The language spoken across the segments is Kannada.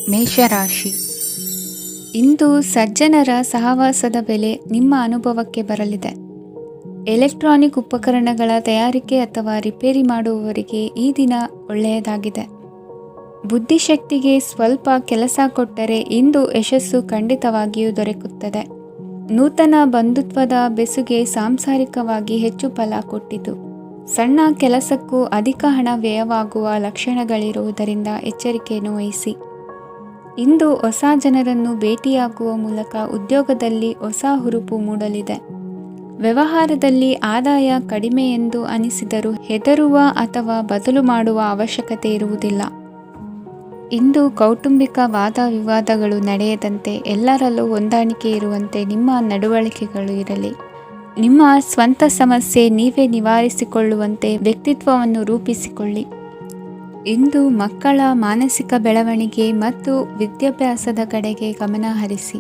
ಮೇಷರಾಶಿ. ಇಂದು ಸಜ್ಜನರ ಸಹವಾಸದ ಬೆಲೆ ನಿಮ್ಮ ಅನುಭವಕ್ಕೆ ಬರಲಿದೆ. ಎಲೆಕ್ಟ್ರಾನಿಕ್ ಉಪಕರಣಗಳ ತಯಾರಿಕೆ ಅಥವಾ ರಿಪೇರಿ ಮಾಡುವವರಿಗೆ ಈ ದಿನ ಒಳ್ಳೆಯದಾಗಿದೆ. ಬುದ್ಧಿಶಕ್ತಿಗೆ ಸ್ವಲ್ಪ ಕೆಲಸ ಕೊಟ್ಟರೆ ಇಂದು ಯಶಸ್ಸು ಖಂಡಿತವಾಗಿಯೂ ದೊರಕುತ್ತದೆ. ನೂತನ ಬಂಧುತ್ವದ ಬೆಸುಗೆ ಸಾಂಸಾರಿಕವಾಗಿ ಹೆಚ್ಚು ಫಲ ಕೊಟ್ಟಿತು. ಸಣ್ಣ ಕೆಲಸಕ್ಕೂ ಅಧಿಕ ಹಣ ವ್ಯಯವಾಗುವ ಲಕ್ಷಣಗಳಿರುವುದರಿಂದ ಎಚ್ಚರಿಕೆಯನ್ನು ವಹಿಸಿ. ಇಂದು ಹೊಸ ಜನರನ್ನು ಭೇಟಿಯಾಗುವ ಮೂಲಕ ಉದ್ಯೋಗದಲ್ಲಿ ಹೊಸ ಹುರುಪು ಮೂಡಲಿದೆ. ವ್ಯವಹಾರದಲ್ಲಿ ಆದಾಯ ಕಡಿಮೆ ಎಂದು ಅನಿಸಿದರೂ ಹೆದರುವ ಅಥವಾ ಬದಲು ಮಾಡುವ ಅವಶ್ಯಕತೆ ಇರುವುದಿಲ್ಲ. ಇಂದು ಕೌಟುಂಬಿಕ ವಾದ ವಿವಾದಗಳು ನಡೆಯದಂತೆ ಎಲ್ಲರಲ್ಲೂ ಹೊಂದಾಣಿಕೆ ಇರುವಂತೆ ನಿಮ್ಮ ನಡವಳಿಕೆಗಳು ಇರಲಿ. ನಿಮ್ಮ ಸ್ವಂತ ಸಮಸ್ಯೆ ನೀವೇ ನಿವಾರಿಸಿಕೊಳ್ಳುವಂತೆ ವ್ಯಕ್ತಿತ್ವವನ್ನು ರೂಪಿಸಿಕೊಳ್ಳಿ. ಇಂದು ಮಕ್ಕಳ ಮಾನಸಿಕ ಬೆಳವಣಿಗೆ ಮತ್ತು ವಿದ್ಯಾಭ್ಯಾಸದ ಕಡೆಗೆ ಗಮನ ಹರಿಸಿ.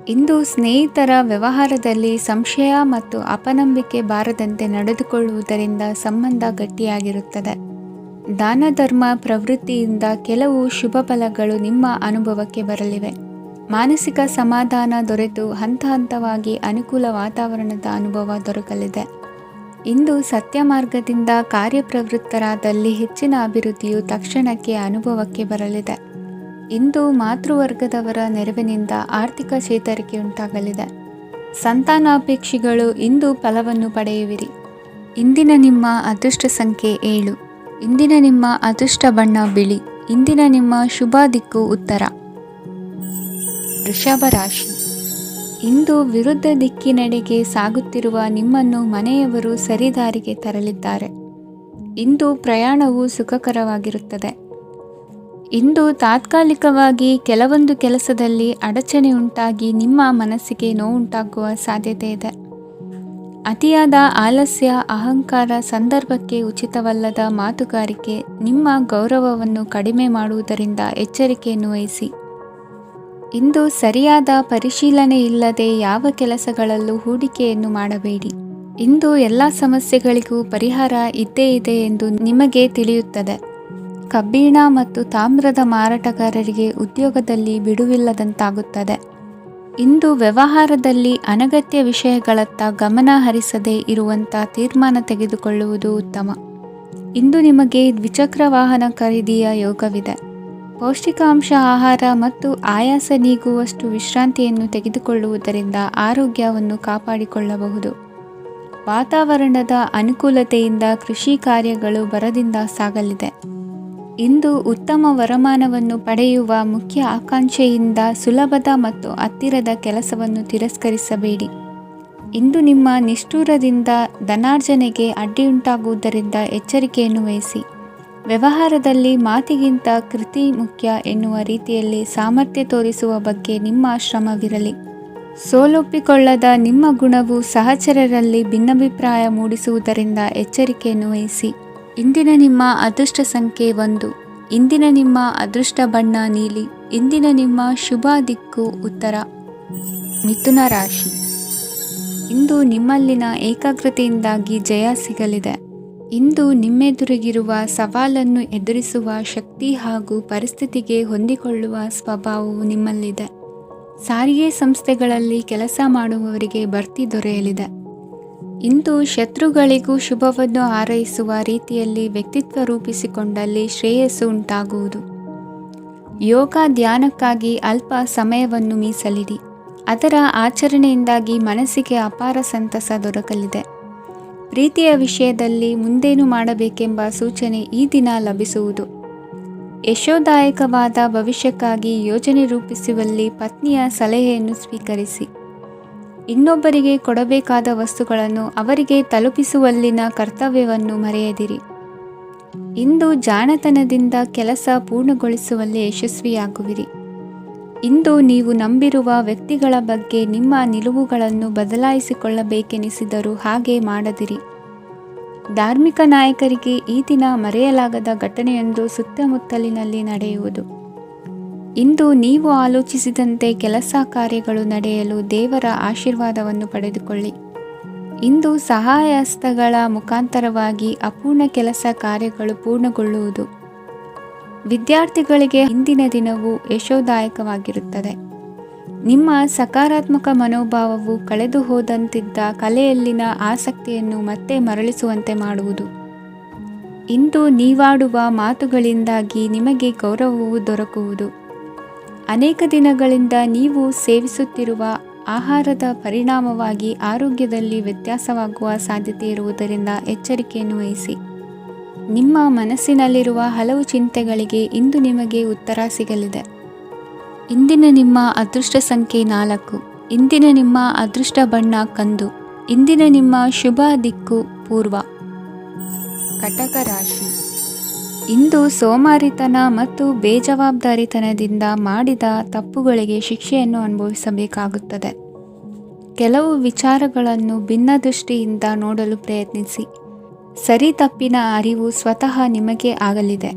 ಇಂದು ಸ್ನೇಹಿತರ ವ್ಯವಹಾರದಲ್ಲಿ ಸಂಶಯ ಮತ್ತು ಅಪನಂಬಿಕೆ ಬಾರದಂತೆ ನಡೆದುಕೊಳ್ಳುವುದರಿಂದ ಸಂಬಂಧ ಗಟ್ಟಿಯಾಗಿರುತ್ತದೆ. ದಾನ ಧರ್ಮ ಪ್ರವೃತ್ತಿಯಿಂದ ಕೆಲವು ಶುಭ ಫಲಗಳು ನಿಮ್ಮ ಅನುಭವಕ್ಕೆ ಬರಲಿವೆ. ಮಾನಸಿಕ ಸಮಾಧಾನ ದೊರೆತು ಹಂತ ಹಂತವಾಗಿ ಅನುಕೂಲ ವಾತಾವರಣದ ಅನುಭವ ದೊರಕಲಿದೆ. ಇಂದು ಸತ್ಯ ಮಾರ್ಗದಿಂದ ಕಾರ್ಯಪ್ರವೃತ್ತರಾದಲ್ಲಿ ಹೆಚ್ಚಿನ ಅಭಿವೃದ್ಧಿಯು ತಕ್ಷಣಕ್ಕೆ ಅನುಭವಕ್ಕೆ ಬರಲಿದೆ. ಇಂದು ಮಾತೃವರ್ಗದವರ ನೆರವಿನಿಂದ ಆರ್ಥಿಕ ಚೇತರಿಕೆ ಉಂಟಾಗಲಿದೆ. ಸಂತಾನಾಪೇಕ್ಷಿಗಳು ಇಂದು ಫಲವನ್ನು ಪಡೆಯುವಿರಿ. ಇಂದಿನ ನಿಮ್ಮ ಅದೃಷ್ಟ ಸಂಖ್ಯೆ 7. ಇಂದಿನ ನಿಮ್ಮ ಅದೃಷ್ಟ ಬಣ್ಣ ಬಿಳಿ. ಇಂದಿನ ನಿಮ್ಮ ಶುಭ ದಿಕ್ಕು ಉತ್ತರ. ವೃಷಭ ರಾಶಿ. ಇಂದು ವಿರುದ್ಧ ದಿಕ್ಕಿನೆಡೆಗೆ ಸಾಗುತ್ತಿರುವ ನಿಮ್ಮನ್ನು ಮನೆಯವರು ಸರಿದಾರಿಗೆ ತರಲಿದ್ದಾರೆ. ಇಂದು ಪ್ರಯಾಣವು ಸುಖಕರವಾಗಿರುತ್ತದೆ. ಇಂದು ತಾತ್ಕಾಲಿಕವಾಗಿ ಕೆಲವೊಂದು ಕೆಲಸದಲ್ಲಿ ಅಡಚಣೆ ಉಂಟಾಗಿ ನಿಮ್ಮ ಮನಸ್ಸಿಗೆ ನೋವುಂಟಾಗುವ ಸಾಧ್ಯತೆ ಇದೆ. ಅತಿಯಾದ ಆಲಸ್ಯ, ಅಹಂಕಾರ, ಸಂದರ್ಭಕ್ಕೆ ಉಚಿತವಲ್ಲದ ಮಾತುಗಾರಿಕೆ ನಿಮ್ಮ ಗೌರವವನ್ನು ಕಡಿಮೆ ಮಾಡುವುದರಿಂದ ಎಚ್ಚರಿಕೆಯನ್ನು ವಹಿಸಿ. ಇಂದು ಸರಿಯಾದ ಪರಿಶೀಲನೆ ಇಲ್ಲದೆ ಯಾವ ಕೆಲಸಗಳಲ್ಲೂ ಹೂಡಿಕೆಯನ್ನು ಮಾಡಬೇಡಿ. ಇಂದು ಎಲ್ಲ ಸಮಸ್ಯೆಗಳಿಗೂ ಪರಿಹಾರ ಇದ್ದೇ ಇದೆ ಎಂದು ನಿಮಗೆ ತಿಳಿಯುತ್ತದೆ. ಕಬ್ಬಿಣ ಮತ್ತು ತಾಮ್ರದ ಮಾರಾಟಗಾರರಿಗೆ ಉದ್ಯೋಗದಲ್ಲಿ ಬಿಡುವಿಲ್ಲದಂತಾಗುತ್ತದೆ. ಇಂದು ವ್ಯವಹಾರದಲ್ಲಿ ಅನಗತ್ಯ ವಿಷಯಗಳತ್ತ ಗಮನ ಹರಿಸದೇ ಇರುವಂಥ ತೀರ್ಮಾನ ತೆಗೆದುಕೊಳ್ಳುವುದು ಉತ್ತಮ. ಇಂದು ನಿಮಗೆ ದ್ವಿಚಕ್ರ ವಾಹನ ಖರೀದಿಯ ಯೋಗವಿದೆ. ಪೌಷ್ಟಿಕಾಂಶ ಆಹಾರ ಮತ್ತು ಆಯಾಸ ನೀಗುವಷ್ಟು ವಿಶ್ರಾಂತಿಯನ್ನು ತೆಗೆದುಕೊಳ್ಳುವುದರಿಂದ ಆರೋಗ್ಯವನ್ನು ಕಾಪಾಡಿಕೊಳ್ಳಬಹುದು. ವಾತಾವರಣದ ಅನುಕೂಲತೆಯಿಂದ ಕೃಷಿ ಕಾರ್ಯಗಳು ಭರದಿಂದ ಸಾಗಲಿದೆ. ಇಂದು ಉತ್ತಮ ವರಮಾನವನ್ನು ಪಡೆಯುವ ಮುಖ್ಯ ಆಕಾಂಕ್ಷೆಯಿಂದ ಸುಲಭದ ಮತ್ತು ಹತ್ತಿರದ ಕೆಲಸವನ್ನು ತಿರಸ್ಕರಿಸಬೇಡಿ. ಇಂದು ನಿಮ್ಮ ನಿಷ್ಠುರದಿಂದ ಧನಾರ್ಜನೆಗೆ ಅಡ್ಡಿಯುಂಟಾಗುವುದರಿಂದ ಎಚ್ಚರಿಕೆಯನ್ನು ವಹಿಸಿ. ವ್ಯವಹಾರದಲ್ಲಿ ಮಾತಿಗಿಂತ ಕೃತಿ ಮುಖ್ಯ ಎನ್ನುವ ರೀತಿಯಲ್ಲಿ ಸಾಮರ್ಥ್ಯ ತೋರಿಸುವ ಬಗ್ಗೆ ನಿಮ್ಮ ಶ್ರಮವಿರಲಿ. ಸೋಲೊಪ್ಪಿಕೊಳ್ಳದ ನಿಮ್ಮ ಗುಣವು ಸಹಚರರಲ್ಲಿ ಭಿನ್ನಾಭಿಪ್ರಾಯ ಮೂಡಿಸುವುದರಿಂದ ಎಚ್ಚರಿಕೆಯನ್ನು ವಹಿಸಿ. ಇಂದಿನ ನಿಮ್ಮ ಅದೃಷ್ಟ ಸಂಖ್ಯೆ 1. ಇಂದಿನ ನಿಮ್ಮ ಅದೃಷ್ಟ ಬಣ್ಣ ನೀಲಿ. ಇಂದಿನ ನಿಮ್ಮ ಶುಭ ದಿಕ್ಕು ಉತ್ತರ. ಮಿಥುನ ರಾಶಿ. ಇಂದು ನಿಮ್ಮಲ್ಲಿನ ಏಕಾಗ್ರತೆಯಿಂದಾಗಿ ಜಯ ಸಿಗಲಿದೆ. ಇಂದು ನಿಮ್ಮೆದುರಿಗಿರುವ ಸವಾಲನ್ನು ಎದುರಿಸುವ ಶಕ್ತಿ ಹಾಗೂ ಪರಿಸ್ಥಿತಿಗೆ ಹೊಂದಿಕೊಳ್ಳುವ ಸ್ವಭಾವವು ನಿಮ್ಮಲ್ಲಿದೆ. ಸಾರಿಗೆ ಸಂಸ್ಥೆಗಳಲ್ಲಿ ಕೆಲಸ ಮಾಡುವವರಿಗೆ ಬಡ್ತಿ ದೊರೆಯಲಿದೆ. ಇಂದು ಶತ್ರುಗಳಿಗೂ ಶುಭವನ್ನು ಹಾರೈಸುವ ರೀತಿಯಲ್ಲಿ ವ್ಯಕ್ತಿತ್ವ ರೂಪಿಸಿಕೊಂಡಲ್ಲಿ ಶ್ರೇಯಸ್ಸು ಉಂಟಾಗುವುದು. ಯೋಗ ಧ್ಯಾನಕ್ಕಾಗಿ ಅಲ್ಪ ಸಮಯವನ್ನು ಮೀಸಲಿಡಿ. ಅದರ ಆಚರಣೆಯಿಂದಾಗಿ ಮನಸ್ಸಿಗೆ ಅಪಾರ ಸಂತಸ ದೊರಕಲಿದೆ. ಪ್ರೀತಿಯ ವಿಷಯದಲ್ಲಿ ಮುಂದೇನು ಮಾಡಬೇಕೆಂಬ ಸೂಚನೆ ಈ ದಿನ ಲಭಿಸುವುದು. ಯಶೋದಾಯಕವಾದ ಭವಿಷ್ಯಕ್ಕಾಗಿ ಯೋಜನೆ ರೂಪಿಸುವಲ್ಲಿ ಪತ್ನಿಯ ಸಲಹೆಯನ್ನು ಸ್ವೀಕರಿಸಿ. ಇನ್ನೊಬ್ಬರಿಗೆ ಕೊಡಬೇಕಾದ ವಸ್ತುಗಳನ್ನು ಅವರಿಗೆ ತಲುಪಿಸುವಲ್ಲಿನ ಕರ್ತವ್ಯವನ್ನು ಮರೆಯದಿರಿ. ಇಂದು ಜಾಣತನದಿಂದ ಕೆಲಸ ಪೂರ್ಣಗೊಳಿಸುವಲ್ಲಿ ಯಶಸ್ವಿಯಾಗುವಿರಿ. ಇಂದು ನೀವು ನಂಬಿರುವ ವ್ಯಕ್ತಿಗಳ ಬಗ್ಗೆ ನಿಮ್ಮ ನಿಲುವುಗಳನ್ನು ಬದಲಾಯಿಸಿಕೊಳ್ಳಬೇಕೆನಿಸಿದರೂ ಹಾಗೆ ಮಾಡದಿರಿ. ಧಾರ್ಮಿಕ ನಾಯಕರಿಗೆ ಈ ದಿನ ಮರೆಯಲಾಗದ ಘಟನೆಯೊಂದು ಸುತ್ತಮುತ್ತಲಿನಲ್ಲಿ ನಡೆಯುವುದು. ಇಂದು ನೀವು ಆಲೋಚಿಸಿದಂತೆ ಕೆಲಸ ಕಾರ್ಯಗಳು ನಡೆಯಲು ದೇವರ ಆಶೀರ್ವಾದವನ್ನು ಪಡೆದುಕೊಳ್ಳಿ. ಇಂದು ಸಹಾಯ ಹಸ್ತಗಳ ಮುಖಾಂತರವಾಗಿ ಅಪೂರ್ಣ ಕೆಲಸ ಕಾರ್ಯಗಳು ಪೂರ್ಣಗೊಳ್ಳುವುದು. ವಿದ್ಯಾರ್ಥಿಗಳಿಗೆ ಇಂದಿನ ದಿನವು ಯಶೋದಾಯಕವಾಗಿರುತ್ತದೆ. ನಿಮ್ಮ ಸಕಾರಾತ್ಮಕ ಮನೋಭಾವವು ಕಳೆದು ಹೋದಂತಿದ್ದ ಕಲೆಯಲ್ಲಿನ ಆಸಕ್ತಿಯನ್ನು ಮತ್ತೆ ಮರಳಿಸುವಂತೆ ಮಾಡುವುದು. ಇಂದು ನೀವಾಡುವ ಮಾತುಗಳಿಂದಾಗಿ ನಿಮಗೆ ಗೌರವವು ದೊರಕುವುದು. ಅನೇಕ ದಿನಗಳಿಂದ ನೀವು ಸೇವಿಸುತ್ತಿರುವ ಆಹಾರದ ಪರಿಣಾಮವಾಗಿ ಆರೋಗ್ಯದಲ್ಲಿ ವ್ಯತ್ಯಾಸವಾಗುವ ಸಾಧ್ಯತೆ ಇರುವುದರಿಂದ ಎಚ್ಚರಿಕೆಯನ್ನು ವಹಿಸಿ. ನಿಮ್ಮ ಮನಸ್ಸಿನಲ್ಲಿರುವ ಹಲವು ಚಿಂತೆಗಳಿಗೆ ಇಂದು ನಿಮಗೆ ಉತ್ತರ ಸಿಗಲಿದೆ. ಇಂದಿನ ನಿಮ್ಮ ಅದೃಷ್ಟ ಸಂಖ್ಯೆ 4. ಇಂದಿನ ನಿಮ್ಮ ಅದೃಷ್ಟ ಬಣ್ಣ ಕಂದು. ಇಂದಿನ ನಿಮ್ಮ ಶುಭ ದಿಕ್ಕು ಪೂರ್ವ. ಕಟಕ ರಾಶಿ. ಇಂದು ಸೋಮಾರಿತನ ಮತ್ತು ಬೇಜವಾಬ್ದಾರಿತನದಿಂದ ಮಾಡಿದ ತಪ್ಪುಗಳಿಗೆ ಶಿಕ್ಷೆಯನ್ನು ಅನುಭವಿಸಬೇಕಾಗುತ್ತದೆ. ಕೆಲವು ವಿಚಾರಗಳನ್ನು ಭಿನ್ನ ದೃಷ್ಟಿಯಿಂದ ನೋಡಲು ಪ್ರಯತ್ನಿಸಿ. ಸರಿ ತಪ್ಪಿನ ಅರಿವು ಸ್ವತಃ ನಿಮಗೆ ಆಗಲಿದೆ.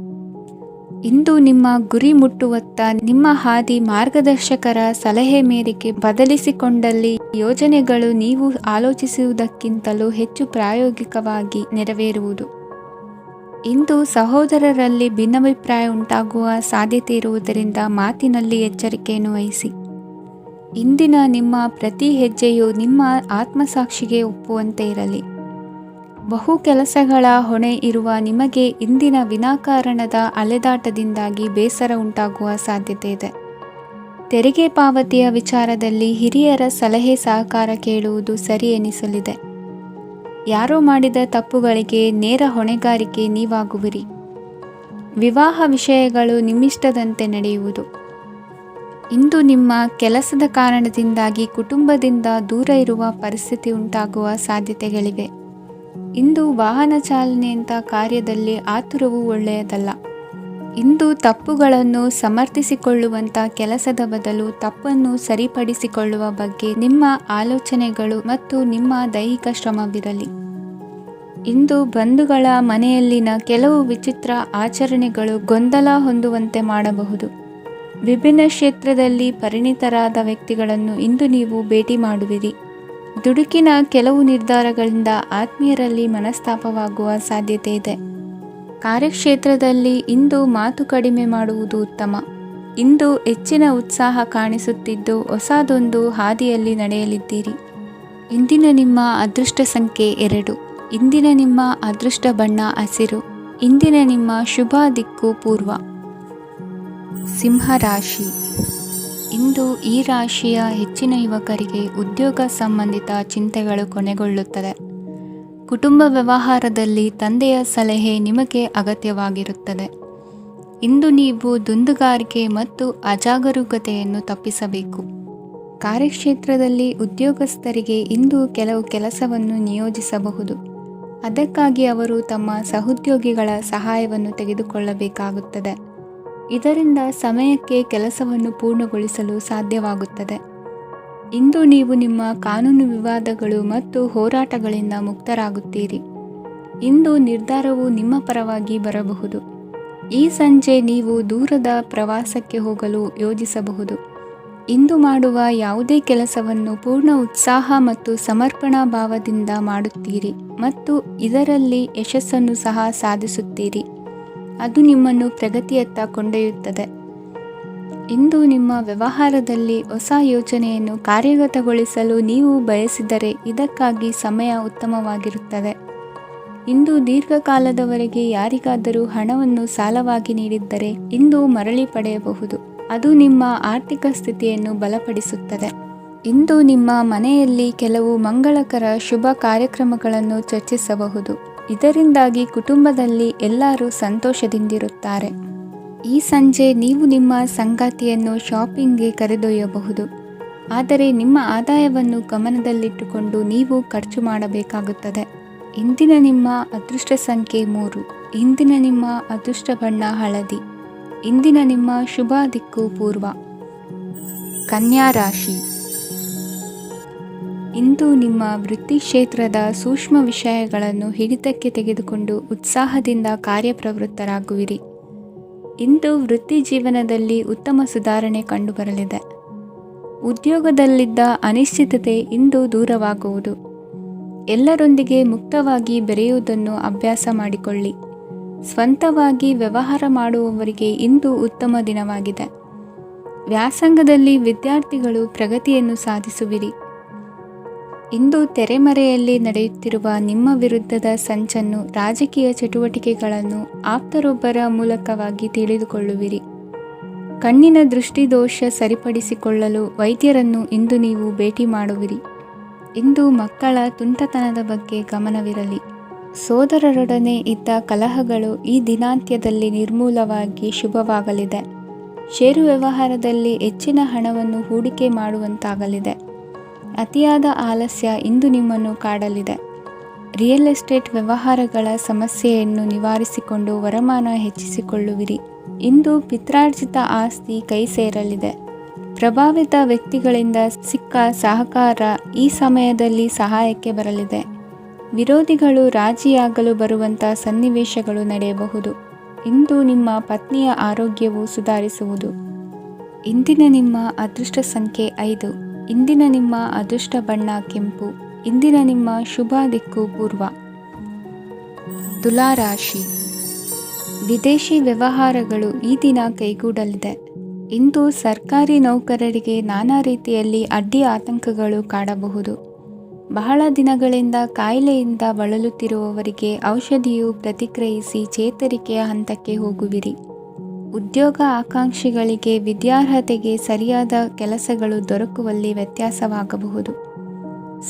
ಇಂದು ನಿಮ್ಮ ಗುರಿ ಮುಟ್ಟುವತ್ತ ನಿಮ್ಮ ಹಾದಿ ಮಾರ್ಗದರ್ಶಕರ ಸಲಹೆ ಮೇರೆಗೆ ಬದಲಿಸಿಕೊಂಡಲ್ಲಿ ಯೋಜನೆಗಳು ನೀವು ಆಲೋಚಿಸುವುದಕ್ಕಿಂತಲೂ ಹೆಚ್ಚು ಪ್ರಾಯೋಗಿಕವಾಗಿ ನೆರವೇರುವುದು. ಇಂದು ಸಹೋದರರಲ್ಲಿ ಭಿನ್ನಾಭಿಪ್ರಾಯ ಉಂಟಾಗುವ ಸಾಧ್ಯತೆ ಇರುವುದರಿಂದ ಮಾತಿನಲ್ಲಿ ಎಚ್ಚರಿಕೆಯನ್ನು ವಹಿಸಿ. ಇಂದಿನ ನಿಮ್ಮ ಪ್ರತಿ ಹೆಜ್ಜೆಯು ನಿಮ್ಮ ಆತ್ಮಸಾಕ್ಷಿಗೆ ಒಪ್ಪುವಂತೆ ಇರಲಿ. ಬಹು ಕೆಲಸಗಳ ಹೊಣೆ ಇರುವ ನಿಮಗೆ ಇಂದಿನ ವಿನಾಕಾರಣದ ಅಲೆದಾಟದಿಂದಾಗಿ ಬೇಸರ ಉಂಟಾಗುವ ಸಾಧ್ಯತೆ ಇದೆ. ತೆರಿಗೆ ಪಾವತಿಯ ವಿಚಾರದಲ್ಲಿ ಹಿರಿಯರ ಸಲಹೆ ಸಹಕಾರ ಕೇಳುವುದು ಸರಿ ಎನಿಸಲಿದೆ. ಯಾರೋ ಮಾಡಿದ ತಪ್ಪುಗಳಿಗೆ ನೇರ ಹೊಣೆಗಾರಿಕೆ ನೀವಾಗುವಿರಿ. ವಿವಾಹ ವಿಷಯಗಳು ನಿಮ್ಮಿಷ್ಟದಂತೆ ನಡೆಯುವುದು. ಇಂದು ನಿಮ್ಮ ಕೆಲಸದ ಕಾರಣದಿಂದಾಗಿ ಕುಟುಂಬದಿಂದ ದೂರ ಇರುವ ಪರಿಸ್ಥಿತಿ ಉಂಟಾಗುವ ಸಾಧ್ಯತೆಗಳಿವೆ. ಇಂದು ವಾಹನ ಚಾಲನೆಯಂಥ ಕಾರ್ಯದಲ್ಲಿ ಆತುರವು ಒಳ್ಳೆಯದಲ್ಲ. ಇಂದು ತಪ್ಪುಗಳನ್ನು ಸಮರ್ಥಿಸಿಕೊಳ್ಳುವಂಥ ಕೆಲಸದ ಬದಲು ತಪ್ಪನ್ನು ಸರಿಪಡಿಸಿಕೊಳ್ಳುವ ಬಗ್ಗೆ ನಿಮ್ಮ ಆಲೋಚನೆಗಳು ಮತ್ತು ನಿಮ್ಮ ದೈಹಿಕ ಶ್ರಮವಿರಲಿ. ಇಂದು ಬಂಧುಗಳ ಮನೆಯಲ್ಲಿನ ಕೆಲವು ವಿಚಿತ್ರ ಆಚರಣೆಗಳು ಗೊಂದಲ ಹೊಂದುವಂತೆ ಮಾಡಬಹುದು. ವಿಭಿನ್ನ ಕ್ಷೇತ್ರದಲ್ಲಿ ಪರಿಣಿತರಾದ ವ್ಯಕ್ತಿಗಳನ್ನು ಇಂದು ನೀವು ಭೇಟಿ ಮಾಡುವಿರಿ. ದುಡುಕಿನ ಕೆಲವು ನಿರ್ಧಾರಗಳಿಂದ ಆತ್ಮೀಯರಲ್ಲಿ ಮನಸ್ತಾಪವಾಗುವ ಸಾಧ್ಯತೆ ಇದೆ. ಕಾರ್ಯಕ್ಷೇತ್ರದಲ್ಲಿ ಇಂದು ಮಾತು ಕಡಿಮೆ ಮಾಡುವುದು ಉತ್ತಮ. ಇಂದು ಹೆಚ್ಚಿನ ಉತ್ಸಾಹ ಕಾಣಿಸುತ್ತಿದ್ದು ಹೊಸದೊಂದು ಹಾದಿಯಲ್ಲಿ ನಡೆಯಲಿದ್ದೀರಿ. ಇಂದಿನ ನಿಮ್ಮ ಅದೃಷ್ಟ ಸಂಖ್ಯೆ 2. ಇಂದಿನ ನಿಮ್ಮ ಅದೃಷ್ಟ ಬಣ್ಣ ಹಸಿರು. ಇಂದಿನ ನಿಮ್ಮ ಶುಭ ದಿಕ್ಕು ಪೂರ್ವ. ಸಿಂಹ ರಾಶಿ. ಇಂದು ಈ ರಾಶಿಯ ಹೆಚ್ಚಿನ ಯುವಕರಿಗೆ ಉದ್ಯೋಗ ಸಂಬಂಧಿತ ಚಿಂತೆಗಳು ಕೊನೆಗೊಳ್ಳುತ್ತದೆ. ಕುಟುಂಬ ವ್ಯವಹಾರದಲ್ಲಿ ತಂದೆಯ ಸಲಹೆ ನಿಮಗೆ ಅಗತ್ಯವಾಗಿರುತ್ತದೆ. ಇಂದು ನೀವು ದುಂದುಗಾರಿಕೆ ಮತ್ತು ಅಜಾಗರೂಕತೆಯನ್ನು ತಪ್ಪಿಸಬೇಕು. ಕಾರ್ಯಕ್ಷೇತ್ರದಲ್ಲಿ ಉದ್ಯೋಗಸ್ಥರಿಗೆ ಇಂದು ಕೆಲವು ಕೆಲಸವನ್ನು ನಿಯೋಜಿಸಬಹುದು. ಅದಕ್ಕಾಗಿ ಅವರು ತಮ್ಮ ಸಹೋದ್ಯೋಗಿಗಳ ಸಹಾಯವನ್ನು ತೆಗೆದುಕೊಳ್ಳಬೇಕಾಗುತ್ತದೆ. ಇದರಿಂದ ಸಮಯಕ್ಕೆ ಕೆಲಸವನ್ನು ಪೂರ್ಣಗೊಳಿಸಲು ಸಾಧ್ಯವಾಗುತ್ತದೆ. ಇಂದು ನೀವು ನಿಮ್ಮ ಕಾನೂನು ವಿವಾದಗಳು ಮತ್ತು ಹೋರಾಟಗಳಿಂದ ಮುಕ್ತರಾಗುತ್ತೀರಿ. ಇಂದು ನಿರ್ಧಾರವು ನಿಮ್ಮ ಪರವಾಗಿ ಬರಬಹುದು. ಈ ಸಂಜೆ ನೀವು ದೂರದ ಪ್ರವಾಸಕ್ಕೆ ಹೋಗಲು ಯೋಜಿಸಬಹುದು. ಇಂದು ಮಾಡುವ ಯಾವುದೇ ಕೆಲಸವನ್ನು ಪೂರ್ಣ ಉತ್ಸಾಹ ಮತ್ತು ಸಮರ್ಪಣಾ ಭಾವದಿಂದ ಮಾಡುತ್ತೀರಿ ಮತ್ತು ಇದರಲ್ಲಿ ಯಶಸ್ಸನ್ನು ಸಹ ಸಾಧಿಸುತ್ತೀರಿ. ಅದು ನಿಮ್ಮನ್ನು ಪ್ರಗತಿಯತ್ತ ಕೊಂಡೊಯ್ಯುತ್ತದೆ. ಇಂದು ನಿಮ್ಮ ವ್ಯವಹಾರದಲ್ಲಿ ಹೊಸ ಯೋಜನೆಯನ್ನು ಕಾರ್ಯಗತಗೊಳಿಸಲು ನೀವು ಬಯಸಿದರೆ ಇದಕ್ಕಾಗಿ ಸಮಯ ಉತ್ತಮವಾಗಿರುತ್ತದೆ. ಇಂದು ದೀರ್ಘಕಾಲದವರೆಗೆ ಯಾರಿಗಾದರೂ ಹಣವನ್ನು ಸಾಲವಾಗಿ ನೀಡಿದ್ದರೆ ಇಂದು ಮರಳಿ ಪಡೆಯಬಹುದು. ಅದು ನಿಮ್ಮ ಆರ್ಥಿಕ ಸ್ಥಿತಿಯನ್ನು ಬಲಪಡಿಸುತ್ತದೆ. ಇಂದು ನಿಮ್ಮ ಮನೆಯಲ್ಲಿ ಕೆಲವು ಮಂಗಳಕರ ಶುಭ ಕಾರ್ಯಕ್ರಮಗಳನ್ನು ಚರ್ಚಿಸಬಹುದು. ಇದರಿಂದಾಗಿ ಕುಟುಂಬದಲ್ಲಿ ಎಲ್ಲರೂ ಸಂತೋಷದಿಂದಿರುತ್ತಾರೆ. ಈ ಸಂಜೆ ನೀವು ನಿಮ್ಮ ಸಂಗಾತಿಯನ್ನು ಶಾಪಿಂಗ್ಗೆ ಕರೆದೊಯ್ಯಬಹುದು. ಆದರೆ ನಿಮ್ಮ ಆದಾಯವನ್ನು ಗಮನದಲ್ಲಿಟ್ಟುಕೊಂಡು ನೀವು ಖರ್ಚು ಮಾಡಬೇಕಾಗುತ್ತದೆ. ಇಂದಿನ ನಿಮ್ಮ ಅದೃಷ್ಟ ಸಂಖ್ಯೆ 3. ಇಂದಿನ ನಿಮ್ಮ ಅದೃಷ್ಟ ಬಣ್ಣ ಹಳದಿ. ಇಂದಿನ ನಿಮ್ಮ ಶುಭ ದಿಕ್ಕು ಪೂರ್ವ. ಕನ್ಯಾ ರಾಶಿ. ಇಂದು ನಿಮ್ಮ ವೃತ್ತಿ ಕ್ಷೇತ್ರದ ಸೂಕ್ಷ್ಮ ವಿಷಯಗಳನ್ನು ಹಿಡಿತಕ್ಕೆ ತೆಗೆದುಕೊಂಡು ಉತ್ಸಾಹದಿಂದ ಕಾರ್ಯಪ್ರವೃತ್ತರಾಗುವಿರಿ. ಇಂದು ವೃತ್ತಿ ಜೀವನದಲ್ಲಿ ಉತ್ತಮ ಸುಧಾರಣೆ ಕಂಡುಬರಲಿದೆ. ಉದ್ಯೋಗದಲ್ಲಿದ್ದ ಅನಿಶ್ಚಿತತೆ ಇಂದು ದೂರವಾಗುವುದು. ಎಲ್ಲರೊಂದಿಗೆ ಮುಕ್ತವಾಗಿ ಬೆರೆಯುವುದನ್ನು ಅಭ್ಯಾಸ ಮಾಡಿಕೊಳ್ಳಿ. ಸ್ವಂತವಾಗಿ ವ್ಯವಹಾರ ಮಾಡುವವರಿಗೆ ಇಂದು ಉತ್ತಮ ದಿನವಾಗಿದೆ. ವ್ಯಾಸಂಗದಲ್ಲಿ ವಿದ್ಯಾರ್ಥಿಗಳು ಪ್ರಗತಿಯನ್ನು ಸಾಧಿಸುವಿರಿ. ಇಂದು ತೆರೆಮರೆಯಲ್ಲಿ ನಡೆಯುತ್ತಿರುವ ನಿಮ್ಮ ವಿರುದ್ಧದ ಸಂಚನ್ನು, ರಾಜಕೀಯ ಚಟುವಟಿಕೆಗಳನ್ನು ಆಪ್ತರೊಬ್ಬರ ಮೂಲಕವಾಗಿ ತಿಳಿದುಕೊಳ್ಳುವಿರಿ. ಕಣ್ಣಿನ ದೃಷ್ಟಿದೋಷ ಸರಿಪಡಿಸಿಕೊಳ್ಳಲು ವೈದ್ಯರನ್ನು ಇಂದು ನೀವು ಭೇಟಿ ಮಾಡುವಿರಿ. ಇಂದು ಮಕ್ಕಳ ತುಂಟತನದ ಬಗ್ಗೆ ಗಮನವಿರಲಿ. ಸೋದರರೊಡನೆ ಇದ್ದ ಕಲಹಗಳು ಈ ದಿನಾಂತ್ಯದಲ್ಲಿ ನಿರ್ಮೂಲವಾಗಿ ಶುಭವಾಗಲಿದೆ. ಷೇರು ವ್ಯವಹಾರದಲ್ಲಿ ಹೆಚ್ಚಿನ ಹಣವನ್ನು ಹೂಡಿಕೆ ಮಾಡುವಂತಾಗಲಿದೆ. ಅತಿಯಾದ ಆಲಸ್ಯ ಇಂದು ನಿಮ್ಮನ್ನು ಕಾಡಲಿದೆ. ರಿಯಲ್ ಎಸ್ಟೇಟ್ ವ್ಯವಹಾರಗಳ ಸಮಸ್ಯೆಯನ್ನು ನಿವಾರಿಸಿಕೊಂಡು ವರಮಾನ ಹೆಚ್ಚಿಸಿಕೊಳ್ಳುವಿರಿ. ಇಂದು ಪಿತ್ರಾರ್ಜಿತ ಆಸ್ತಿ ಕೈ ಸೇರಲಿದೆ. ಪ್ರಭಾವಿತ ವ್ಯಕ್ತಿಗಳಿಂದ ಸಿಕ್ಕ ಸಹಕಾರ ಈ ಸಮಯದಲ್ಲಿ ಸಹಾಯಕ್ಕೆ ಬರಲಿದೆ. ವಿರೋಧಿಗಳು ರಾಜಿಯಾಗಲು ಬರುವಂಥ ಸನ್ನಿವೇಶಗಳು ನಡೆಯಬಹುದು. ಇಂದು ನಿಮ್ಮ ಪತ್ನಿಯ ಆರೋಗ್ಯವು ಸುಧಾರಿಸುವುದು. ಇಂದಿನ ನಿಮ್ಮ ಅದೃಷ್ಟ ಸಂಖ್ಯೆ 5. ಇಂದಿನ ನಿಮ್ಮ ಅದೃಷ್ಟ ಬಣ್ಣ ಕೆಂಪು. ಇಂದಿನ ನಿಮ್ಮ ಶುಭ ದಿಕ್ಕು ಪೂರ್ವ. ತುಲಾ ರಾಶಿ. ವಿದೇಶಿ ವ್ಯವಹಾರಗಳು ಈ ದಿನ ಕೈಗೂಡಲಿದೆ. ಇಂದು ಸರ್ಕಾರಿ ನೌಕರರಿಗೆ ನಾನಾ ರೀತಿಯಲ್ಲಿ ಅಡ್ಡಿ ಆತಂಕಗಳು ಕಾಡಬಹುದು. ಬಹಳ ದಿನಗಳಿಂದ ಕಾಯಿಲೆಯಿಂದ ಬಳಲುತ್ತಿರುವವರಿಗೆ ಔಷಧಿಯು ಪ್ರತಿಕ್ರಿಯಿಸಿ ಚೇತರಿಕೆಯ ಹಂತಕ್ಕೆ ಹೋಗುವಿರಿ. ಉದ್ಯೋಗ ಆಕಾಂಕ್ಷಿಗಳಿಗೆ ವಿದ್ಯಾರ್ಹತೆಗೆ ಸರಿಯಾದ ಕೆಲಸಗಳು ದೊರಕುವಲ್ಲಿ ವ್ಯತ್ಯಾಸವಾಗಬಹುದು.